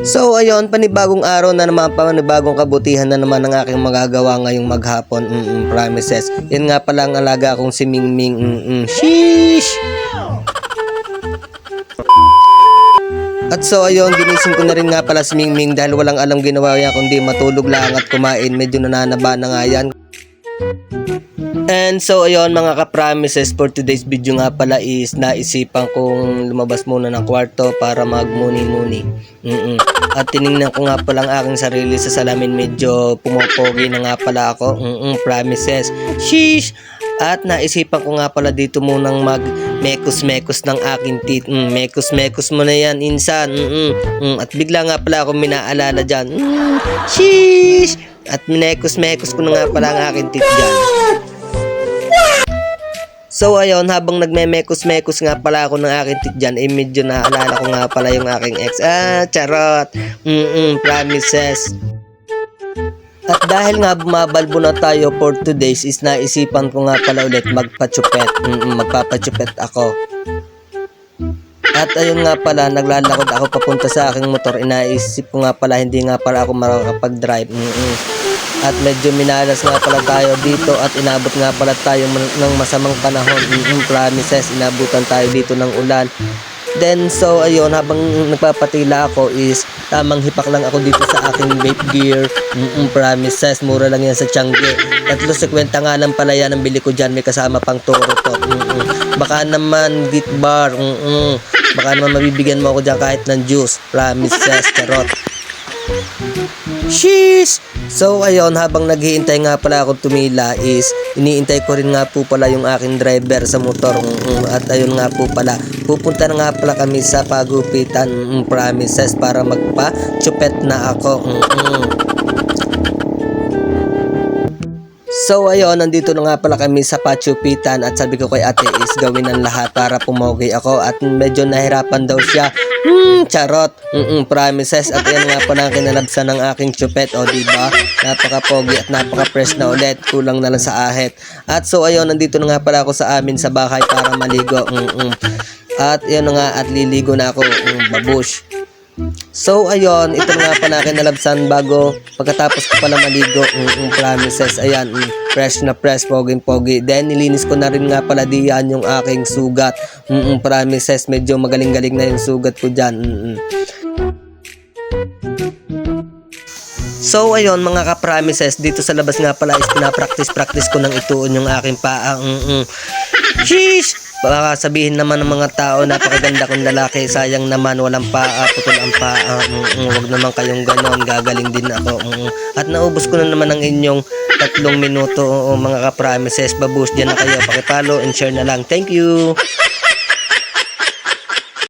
So ayun, panibagong araw na naman, panibagong kabutihan na naman ang aking magagawa ngayong maghapon. Promises. Yan nga pala ang alaga akong si Mingming. Sheesh! At so ayun, ginising ko na rin nga pala si Mingming dahil walang alam ginawa niya kundi matulog lang at kumain. Medyo nananaba na nga yan. And so ayun mga ka-promises, for today's video nga pala is naisipan kong lumabas muna ng kwarto para magmuni-muni. At tiningnan ko nga pala ang aking sarili sa salamin, medyo pumopogi na nga pala ako. Promises. Sheesh! At naisipan ko nga pala dito munang mag-mekos-mekos ng aking teeth. Mekos-mekos mo na yan, insan. At bigla nga pala ako minaalala dyan. Sheesh! At minekos-mekos ko na nga pala ang aking teeth dyan. So ayun, habang nagme-mekos-mekos nga pala ako ng aking teeth dyan, medyo naalala ko nga pala yung aking ex. Charot. Promises. At dahil nga bumabalbo na tayo for 2 days, is naisipan ko nga pala ulit magpachupet. Magpapachupet ako. At ayun nga pala, naglalakad ako papunta sa aking motor. Inaisip ko nga pala, hindi nga pala ako makakapag-drive. At medyo minalas nga pala tayo dito at inabot nga pala tayo ng masamang panahon. Promises, inabutan tayo dito ng ulan. Then so ayun, habang nagpapatila ako is tamang hipak lang ako dito sa aking vape gear. Promises, mura lang yan sa Tiangge. 3.50 nga lang pala yan ang bili ko dyan, may kasama pang toro to. Baka naman git bar. Baka naman mabibigyan mo ako dyan kahit ng juice. Promises, charot. Sheesh! So ayun, habang naghihintay nga pala ako tumila is iniintay ko rin nga po pala yung aking driver sa motor. At ayun nga po pala, pupunta na nga pala kami sa pagupitan. Promises, para magpa-chupet na ako. So ayun, nandito na nga pala kami sa pachupitan at sabi ko kay ate is gawin ang lahat para pumogi ako at medyo nahirapan daw siya. Charot. Promises. At yan nga pala ang kinalabsan ng aking chupet. O diba? Napaka-pogi at napaka-fresh na ulit. Kulang na lang sa ahit. At so ayun, nandito na nga pala ako sa amin sa bahay para maligo. At yan nga, at liligo na ako. Babush. So ayun, ito nga pala kinalabsan bago pagkatapos ko pala maligo. Promises, ayan, fresh na fresh, pogi. Then nilinis ko na rin nga pala diyan yung aking sugat. Promises, medyo magaling-galing na yung sugat ko dyan. So ayun mga ka-promises, dito sa labas nga pala is pinapractice ko ng ituon yung aking paa. Sheesh! Baka sabihin naman ng mga tao, napakaganda kong lalaki, sayang naman walang paa, putol ang paa. Wag naman kayong ganon, gagaling din ako. At naubos ko na naman ang inyong 3 minuto mga ka-promises. Babush, dyan na kayo, pakipollow and share na lang. Thank you!